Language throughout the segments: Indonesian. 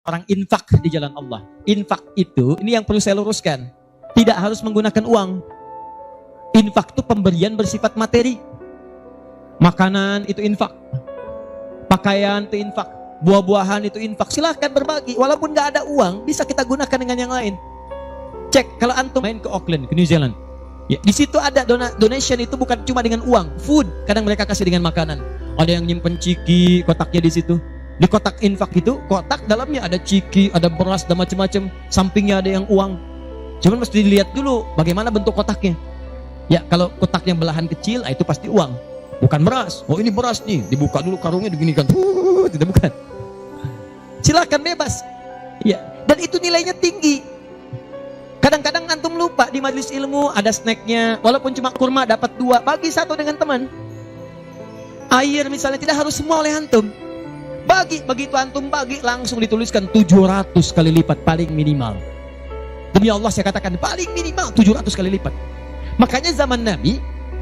orang infak di jalan Allah. Infak itu, ini yang perlu saya luruskan, tidak harus menggunakan uang. Infak itu pemberian bersifat materi. Makanan itu infak, pakaian itu infak, buah-buahan itu infak. Silahkan berbagi, walaupun gak ada uang, bisa kita gunakan dengan yang lain. Cek, kalau antum main ke Auckland, ke New Zealand, ya, di situ ada donation itu bukan cuma dengan uang, food. Kadang mereka kasih dengan makanan. Ada yang nyimpen ciki, kotaknya di situ. Di kotak infak itu, kotak dalamnya ada ciki, ada beras, dan macam-macam. Sampingnya ada yang uang. Cuman mesti dilihat dulu bagaimana bentuk kotaknya. Ya, kalau kotaknya belahan kecil, itu pasti uang, bukan beras. Oh, ini beras nih, dibuka dulu karungnya, diginikan. Tidak, bukan. Silakan bebas. Ya, dan itu nilainya tinggi. Kadang-kadang antum lupa di majelis ilmu ada snacknya, walaupun cuma kurma dapat 2, bagi 1 dengan teman. Air misalnya tidak harus semua oleh antum. Bagi, begitu antum bagi langsung dituliskan 700 kali lipat paling minimal. Demi Allah saya katakan paling minimal 700 kali lipat. Makanya zaman Nabi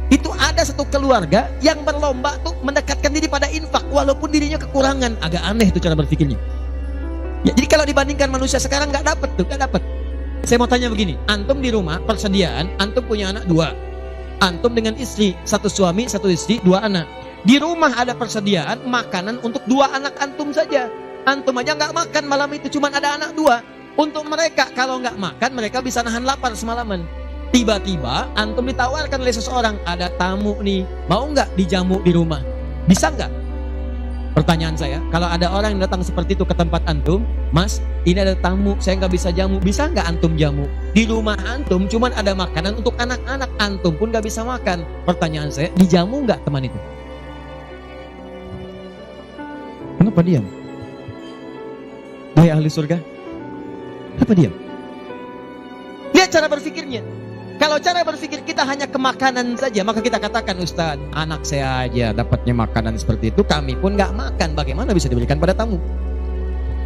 itu ada satu keluarga yang berlomba tuh mendekatkan diri pada infak walaupun dirinya kekurangan. Agak aneh tuh cara berpikirnya. Ya, jadi kalau dibandingkan manusia sekarang nggak dapat tuh, nggak dapat. Saya mau tanya begini, antum di rumah persediaan, antum punya anak 2, antum dengan istri, 1 suami 1 istri 2 anak. Di rumah ada persediaan makanan untuk 2 anak antum saja. Antum aja nggak makan malam itu, cuma ada anak 2. Untuk mereka kalau nggak makan mereka bisa nahan lapar semalaman. Tiba-tiba antum ditawarkan oleh seseorang, ada tamu nih, mau nggak dijamu di rumah? Bisa nggak? Pertanyaan saya, kalau ada orang yang datang seperti itu ke tempat antum, Mas, ini ada tamu, saya nggak bisa jamu, bisa nggak antum jamu? Di rumah antum cuman ada makanan untuk anak-anak, antum pun nggak bisa makan. Pertanyaan saya, dijamu nggak teman itu? Kenapa diam? Wahai ahli surga, kenapa diam? Lihat cara berpikirnya. Kalau cara berpikir kita hanya ke makanan saja, maka kita katakan, Ustaz, anak saya aja dapatnya makanan seperti itu, kami pun gak makan, bagaimana bisa diberikan pada tamu?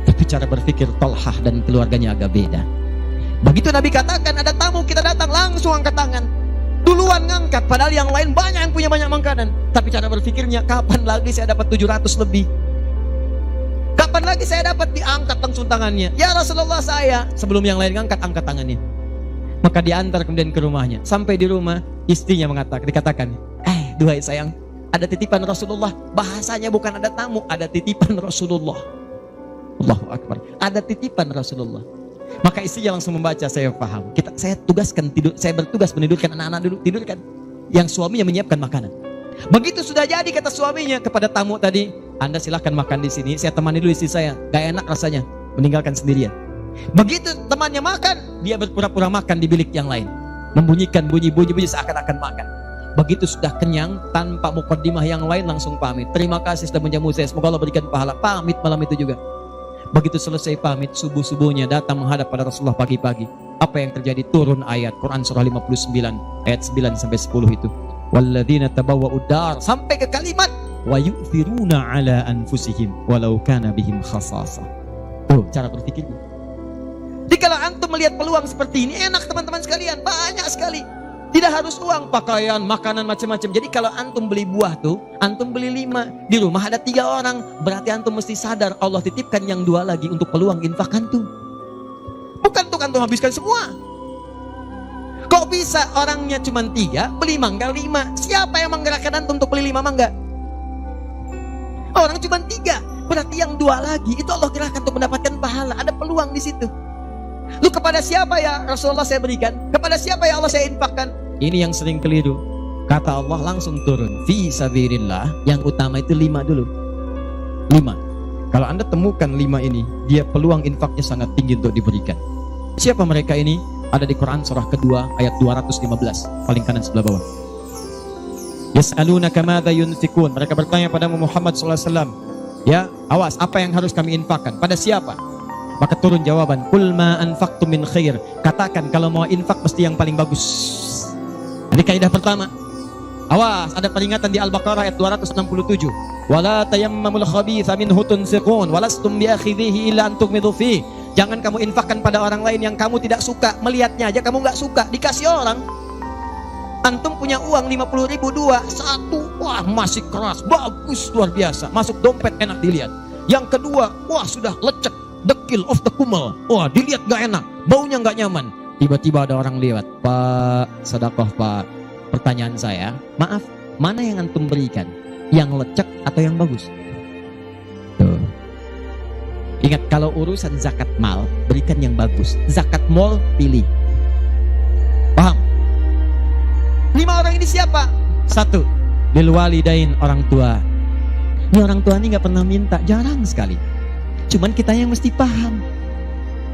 Tapi cara berpikir Tolhah dan keluarganya agak beda. Begitu Nabi katakan ada tamu, kita datang langsung angkat tangan, duluan ngangkat, padahal yang lain banyak yang punya banyak makanan. Tapi cara berpikirnya, kapan lagi saya dapat 700 lebih? Kapan lagi saya dapat? Diangkat langsung tangannya. Ya Rasulullah, saya. Sebelum yang lain ngangkat, angkat tangannya. Maka diantar kemudian ke rumahnya. Sampai di rumah, istrinya dikatakan, duhai sayang, ada titipan Rasulullah. Bahasanya bukan ada tamu, ada titipan Rasulullah. Allahu Akbar. Ada titipan Rasulullah. Maka istrinya langsung membaca, saya paham. Saya bertugas menidurkan anak-anak dulu, tidurkan. Yang suaminya menyiapkan makanan. Begitu sudah jadi, kata suaminya kepada tamu tadi, Anda silahkan makan di sini, saya temani dulu istri saya. Gak enak rasanya meninggalkan sendirian. Begitu temannya makan, dia berpura-pura makan di bilik yang lain, membunyikan bunyi-bunyi seakan-akan makan. Begitu sudah kenyang, tanpa mukaddimah yang lain langsung pamit. Terima kasih sudah menjamu saya, semoga Allah berikan pahala. Pamit malam itu juga. Begitu selesai pamit, subuh-subuhnya datang menghadap pada Rasulullah pagi-pagi. Apa yang terjadi? Turun ayat Quran surah 59 ayat 9 sampai 10 itu. Walladzina tabawwa'ud dar, sampai ke kalimat wa yu'thiruna ala anfusihim walau kana bihim khasasah. Tuh cara berpikirnya. Jadi kalau antum melihat peluang seperti ini, enak teman-teman sekalian, banyak sekali. Tidak harus uang, pakaian, makanan, macam-macam. Jadi kalau antum beli buah tuh, antum beli 5, di rumah ada 3 orang, berarti antum mesti sadar Allah titipkan yang 2 lagi untuk peluang infak antum. Bukan untuk antum habiskan semua. Kok bisa orangnya cuma 3, beli mangga 5? Siapa yang menggerakkan antum untuk beli 5 mangga? Orang cuma 3, berarti yang 2 lagi itu Allah gerakkan untuk mendapatkan pahala. Ada peluang di situ. Lu kepada siapa ya Rasulullah saya berikan? Kepada siapa ya Allah saya infakkan? Ini yang sering keliru. Kata Allah langsung turun, fi sabilillah, yang utama itu 5 dulu. 5. Kalau Anda temukan 5 ini, dia peluang infaknya sangat tinggi untuk diberikan. Siapa mereka ini? Ada di Quran surah kedua ayat 215, paling kanan sebelah bawah. Yas'alunaka madza yunfikun. Mereka bertanya pada Muhammad sallallahu alaihi wasallam, ya, awas, apa yang harus kami infakkan? Pada siapa? Maka turun jawaban, qul ma anfaqtum min khair. Katakan kalau mau infak mesti yang paling bagus. Ini kaidah pertama. Awas, ada peringatan di Al-Baqarah ayat 267. Wala tayammamul khabitha minhu tunfiqun walastum biakhidhihi illa an tughmidu fi. Jangan kamu infakkan pada orang lain yang kamu tidak suka. Melihatnya aja kamu nggak suka, dikasih orang. Antum punya uang 50.000 2, 1, wah masih keras, bagus, luar biasa. Masuk dompet enak dilihat. Yang kedua, wah sudah lecek, dekil of the kumel. Wah, dilihat gak enak, baunya gak nyaman. Tiba-tiba ada orang lewat, Pak, sedekah Pak. Pertanyaan saya, maaf, mana yang antum berikan? Yang lecek atau yang bagus? Tuh. Ingat, kalau urusan zakat mal, berikan yang bagus. Zakat mal, pilih. Paham? 5 orang ini siapa? 1, lil walidain, orang tua. Ini orang tua ini gak pernah minta, jarang sekali. Cuman kita yang mesti paham.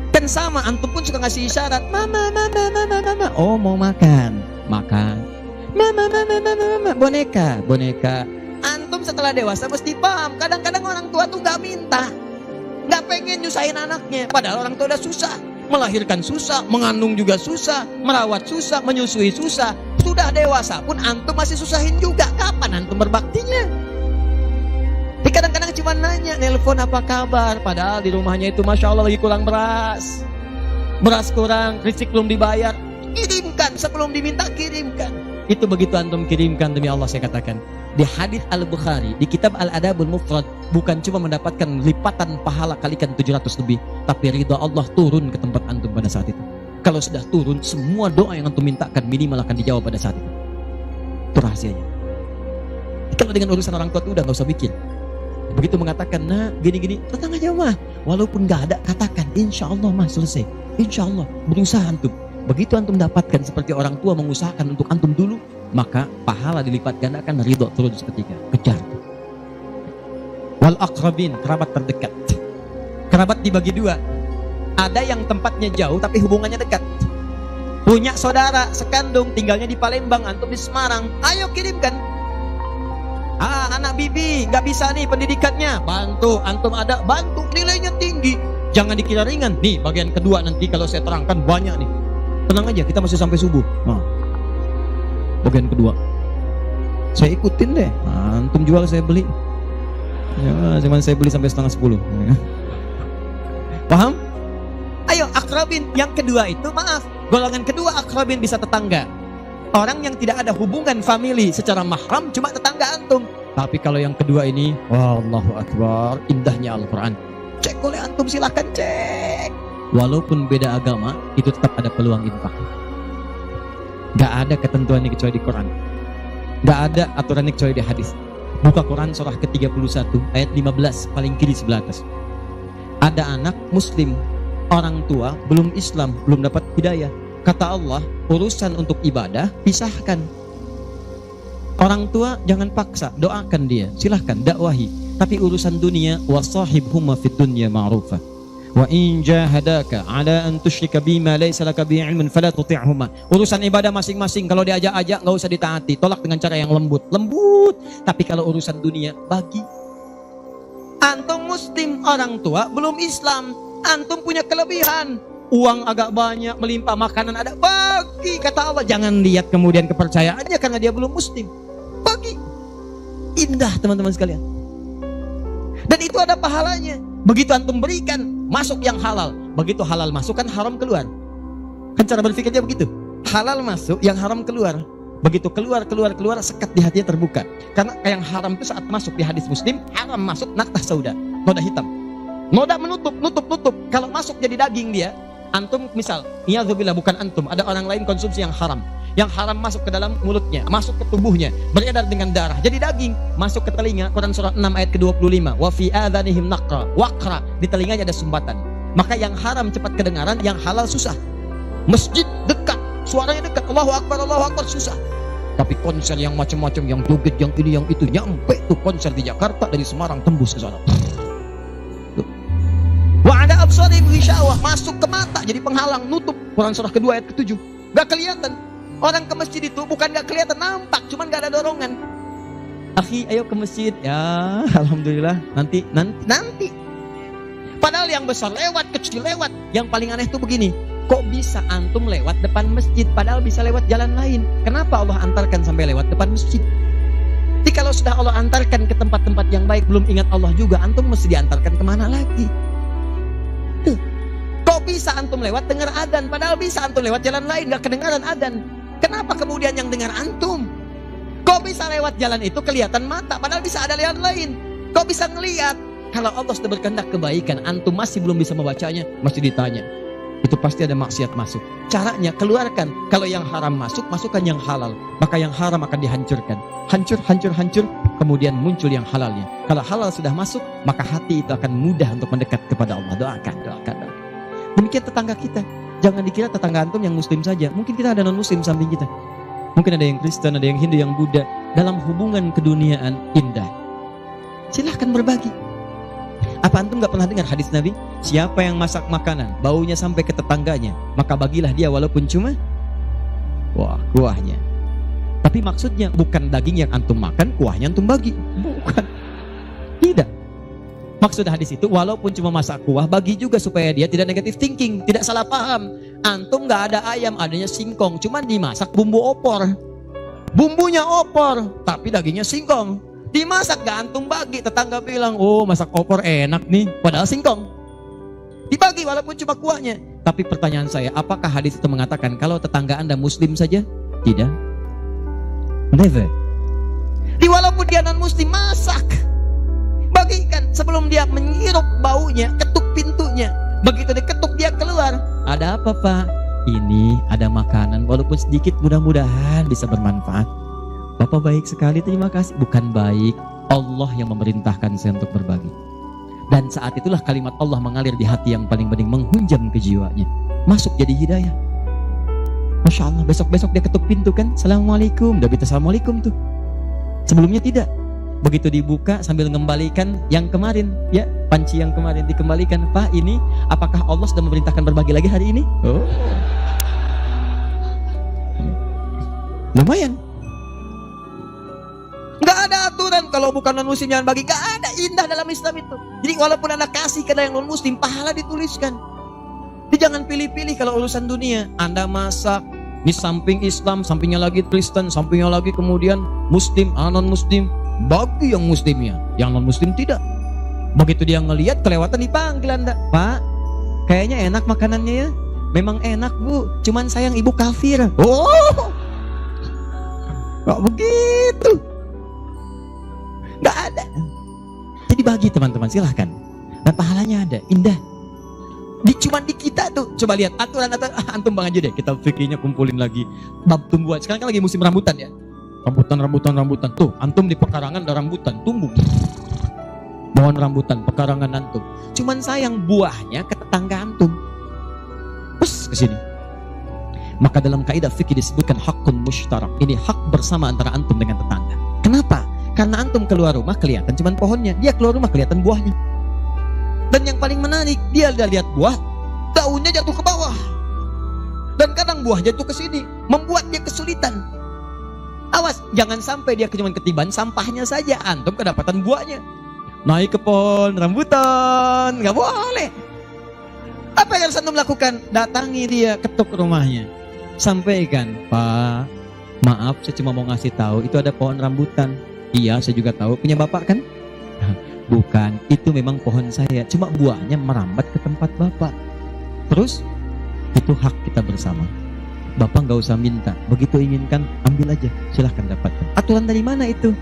Kan sama, antum pun suka ngasih isyarat, mama, mama, mama, mama. Oh, mau makan, makan. Mama, mama, mama, mama, boneka, boneka. Antum setelah dewasa mesti paham. Kadang-kadang orang tua tuh gak minta, gak pengen nyusahin anaknya. Padahal orang tua udah susah, melahirkan susah, mengandung juga susah, merawat susah, menyusui susah. Sudah dewasa pun antum masih susahin juga. Kapan antum berbaktinya? Kadang-kadang cuma nanya, nelpon apa kabar, padahal di rumahnya itu Masya Allah lagi kurang beras. Beras kurang, listrik belum dibayar. Kirimkan, sebelum diminta kirimkan. Itu begitu antum kirimkan, demi Allah saya katakan, di hadits Al-Bukhari, di kitab Al-Adabul Mufrad, bukan cuma mendapatkan lipatan pahala kalikan 700 lebih, tapi ridha Allah turun ke tempat antum pada saat itu. Kalau sudah turun, semua doa yang antum mintakan minimal akan dijawab pada saat itu. Itu rahasianya. Kalau dengan urusan orang tua itu udah gak usah mikir. Begitu mengatakan, nah gini-gini, tenang aja mah. Walaupun gak ada, katakan, insya Allah mah selesai. Insya Allah, berusaha antum. Begitu antum dapatkan seperti orang tua mengusahakan untuk antum dulu, maka pahala dilipat gandakan, ridho turun seketika. Kejar. Wal aqrabin, kerabat terdekat. Kerabat dibagi 2. Ada yang tempatnya jauh tapi hubungannya dekat. Punya saudara sekandung, tinggalnya di Palembang, antum di Semarang. Ayo kirimkan. Anak bibi gak bisa nih pendidikannya, bantu, antum ada, bantu, nilainya tinggi. Jangan dikira ringan. Nih bagian kedua nanti kalau saya terangkan banyak nih. Tenang aja, kita masih sampai subuh. Bagian kedua saya ikutin deh. Antum jual saya beli. Ya, cuman saya beli sampai 9:30. Paham? Ayo akrabin. Yang kedua itu, maaf, golongan kedua akrabin bisa tetangga. Orang yang tidak ada hubungan famili secara mahram, cuma tetangga antum. Tapi kalau yang kedua ini, Allahu Akbar, indahnya Al-Quran. Cek oleh antum, silakan cek. Walaupun beda agama, itu tetap ada peluang infak. Gak ada ketentuannya kecuali di Quran. Gak ada aturannya kecuali di hadis. Buka Quran surah ke-31 ayat 15, paling kiri sebelah atas. Ada anak muslim, orang tua belum Islam, belum dapat hidayah. Kata Allah, urusan untuk ibadah pisahkan. Orang tua jangan paksa, doakan dia, silahkan dakwahi. Tapi urusan dunia, wasahibhuma fid dunya ma'rufa. Wa in jahadaka ala an tusyrika bima laysa laka bihi ilmun fala tuti'huma. Urusan ibadah masing-masing, kalau diajak-ajak enggak usah ditaati, tolak dengan cara yang lembut. Tapi kalau urusan dunia, bagi. Antum muslim, orang tua belum Islam, antum punya kelebihan. Uang agak banyak, melimpah, makanan ada, bagi. Kata Allah, jangan lihat kemudian kepercayaannya karena dia belum muslim. Bagi. Indah teman-teman sekalian. Dan itu ada pahalanya. Begitu antum berikan, masuk yang halal. Begitu halal masuk, kan haram keluar. Kan cara berpikirnya begitu. Halal masuk, yang haram keluar. Begitu keluar, sekat di hatinya terbuka. Karena yang haram itu saat masuk di hadis Muslim, haram masuk naktah sauda, noda hitam. Noda menutup. Kalau masuk jadi daging dia, antum misal, iyadzubillah, bukan antum, ada orang lain konsumsi yang haram. Yang haram masuk ke dalam mulutnya, masuk ke tubuhnya, beredar dengan darah, jadi daging, masuk ke telinga. Quran surah 6 ayat ke-25. Wa fi adhanihim waqra, di telinganya ada sumbatan. Maka yang haram cepat kedengaran, yang halal susah. Masjid dekat, suaranya dekat, Allahu Akbar, susah. Tapi konser yang macam-macam, yang joget, yang ini, yang itu, nyampe tuh konser di Jakarta dari Semarang tembus ke sana. Wa ada absarihim ghisyawah, masuk ke mata jadi penghalang, nutup. Quran surah kedua ayat ke-7. Gak kelihatan. Orang ke masjid itu bukan gak kelihatan, nampak, cuman gak ada dorongan. Akhi, ayo ke masjid. Ya, alhamdulillah, nanti. Padahal yang besar lewat, kecil lewat. Yang paling aneh itu begini, kok bisa antum lewat depan masjid padahal bisa lewat jalan lain? Kenapa Allah antarkan sampai lewat depan masjid? Jadi kalau sudah Allah antarkan ke tempat-tempat yang baik, belum ingat Allah juga, antum mesti diantarkan kemana lagi? Tuh. Kok bisa antum lewat dengar adzan padahal bisa antum lewat jalan lain, gak kedengaran adzan? Kenapa kemudian yang dengar antum? Kok bisa lewat jalan itu kelihatan mata padahal bisa ada jalan lain? Kok bisa ngelihat? Kalau Allah sudah berkehendak kebaikan, antum masih belum bisa membacanya, masih ditanya. Itu pasti ada maksiat masuk. Caranya keluarkan. Kalau yang haram masuk, masukkan yang halal. Maka yang haram akan dihancurkan. Hancur, hancur, hancur. Kemudian muncul yang halalnya. Kalau halal sudah masuk, maka hati itu akan mudah untuk mendekat kepada Allah. Doakan, doakan, doakan. Demikian tetangga kita. Jangan dikira tetangga antum yang muslim saja. Mungkin kita ada non-muslim samping kita. Mungkin ada yang Kristen, ada yang Hindu, yang Buddha. Dalam hubungan keduniaan indah. Silahkan berbagi. Apa antum gak pernah dengar hadis Nabi? Siapa yang masak makanan, baunya sampai ke tetangganya, maka bagilah dia walaupun cuma kuahnya. Tapi maksudnya bukan daging yang antum makan, kuahnya antum bagi. Bukan. Tidak. Maksud hadis itu walaupun cuma masak kuah, bagi juga supaya dia tidak negatif thinking, tidak salah paham. Antum gak ada ayam, adanya singkong, cuma dimasak bumbu opor. Bumbunya opor, tapi dagingnya singkong. Dimasak gak antum bagi, tetangga bilang, oh masak opor enak nih, padahal singkong. Dibagi walaupun cuma kuahnya. Tapi pertanyaan saya, apakah hadis itu mengatakan kalau tetangga anda muslim saja? Tidak. Never. Walaupun dia non muslim, masak, bagikan. Sebelum dia menghirup baunya, ketuk pintunya. Begitu diketuk dia keluar. Ada apa pak? Ini ada makanan, walaupun sedikit, mudah-mudahan bisa bermanfaat. Bapak baik sekali, terima kasih. Bukan baik, Allah yang memerintahkan saya untuk berbagi. Dan saat itulah kalimat Allah mengalir di hati yang paling bening, menghunjam ke jiwanya. Masuk jadi hidayah. Masya Allah, besok-besok dia ketuk pintu kan, Assalamualaikum. Udah bisa Assalamualaikum tuh. Sebelumnya tidak. Begitu dibuka sambil mengembalikan yang kemarin, ya panci yang kemarin dikembalikan. Pak, ini apakah Allah sudah memerintahkan berbagi lagi hari ini? Oh, lumayan. Gak ada aturan kalau bukan non muslim jangan bagi. Gak ada, indah dalam Islam itu. Jadi walaupun anda kasih ke yang non muslim, pahala dituliskan. Jadi jangan pilih-pilih kalau urusan dunia. Anda masak di samping Islam, sampingnya lagi Kristen, sampingnya lagi kemudian muslim, non muslim. Bagi yang muslimnya, yang non muslim tidak. Begitu dia ngelihat kelewatan, dipanggil anda, Pak, kayaknya enak makanannya ya. Memang enak bu, cuman sayang ibu kafir. Oh, gak begitu. Gak ada. Jadi bagi teman-teman, silahkan. Dan pahalanya ada, indah. Cuman di kita tuh, coba lihat aturan-aturan. Antum bang aja deh, kita fikirnya kumpulin lagi. Bab tumbuhan, sekarang kan lagi musim rambutan ya. Rambutan. Tuh, antum di pekarangan ada rambutan, tumbuh. Pohon rambutan, pekarangan antum. Cuman sayang buahnya ke tetangga antum. Terus ke sini. Maka dalam kaidah fikih disebutkan hakun mushtarak. Ini hak bersama antara antum dengan tetangga. Kenapa? Karena antum keluar rumah kelihatan cuman pohonnya, dia keluar rumah kelihatan buahnya. Dan yang paling menarik, dia udah lihat buah, daunnya jatuh ke bawah. Dan kadang buah jatuh ke sini, membuat dia kesulitan. Awas, jangan sampai dia cuma ketiban sampahnya saja, antum kedapatan buahnya. Naik ke pohon rambutan, nggak boleh. Apa yang harus antum lakukan? Datangi dia, ketuk rumahnya, sampaikan, Pak, maaf, saya cuma mau ngasih tahu, itu ada pohon rambutan. Iya, saya juga tahu, punya bapak kan? Bukan, itu memang pohon saya, cuma buahnya merambat ke tempat bapak. Terus, itu hak kita bersama. Bapak nggak usah minta, begitu inginkan ambil aja, silahkan dapatkan. Aturan dari mana itu?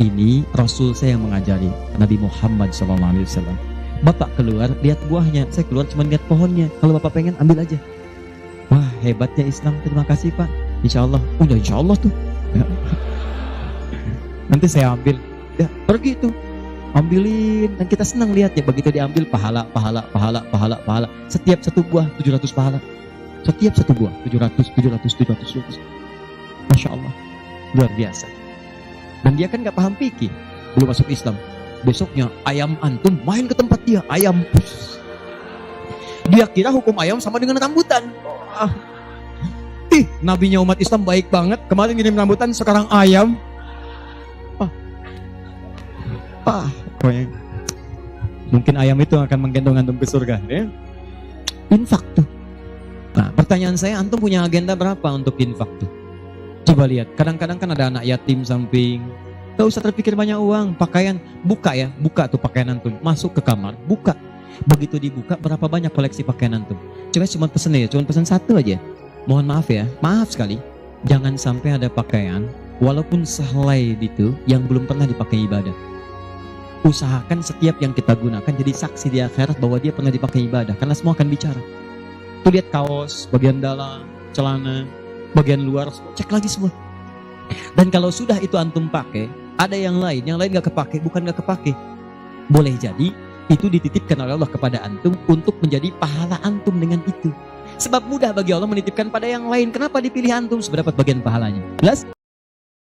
Ini Rasul saya yang mengajari, Nabi Muhammad SAW. Bapak keluar lihat buahnya, saya keluar cuma lihat pohonnya. Kalau bapak pengen ambil aja. Wah hebatnya Islam, terima kasih pak. Insya Allah, udah insya Allah tuh. Ya. Nanti saya ambil, ya pergi tuh, ambilin. Dan kita senang lihatnya, begitu diambil pahala. Setiap satu buah 700 pahala. Setiap satu buah 700. Masya Allah, luar biasa. Dan dia kan gak paham fikih, belum masuk Islam. Besoknya ayam antum main ke tempat dia, ayam. Dia kira hukum ayam sama dengan rambutan. Nabinya umat Islam baik banget. Kemarin ngirim rambutan, sekarang ayam. Mungkin ayam itu akan menggendong antum ke surga ya? Infak tuh. Nah pertanyaan saya, antum punya agenda berapa untuk infak tuh? Coba lihat, kadang-kadang kan ada anak yatim samping. Gak usah terpikir banyak uang. Pakaian, buka tuh pakaian antum, masuk ke kamar, buka. Begitu dibuka, berapa banyak koleksi pakaian antum? Coba cuma pesen satu aja. Mohon maaf ya, maaf sekali, jangan sampai ada pakaian walaupun sehelai itu yang belum pernah dipakai ibadah. Usahakan setiap yang kita gunakan jadi saksi di akhirat bahwa dia pernah dipakai ibadah, karena semua akan bicara. Tuh lihat kaos, bagian dalam, celana, bagian luar, cek lagi semua. Dan kalau sudah itu antum pakai, ada yang lain gak kepake, bukan gak kepake. Boleh jadi itu dititipkan oleh Allah kepada antum untuk menjadi pahala antum dengan itu. Sebab mudah bagi Allah menitipkan pada yang lain. Kenapa dipilih antum seberapa bagian pahalanya? Jelas?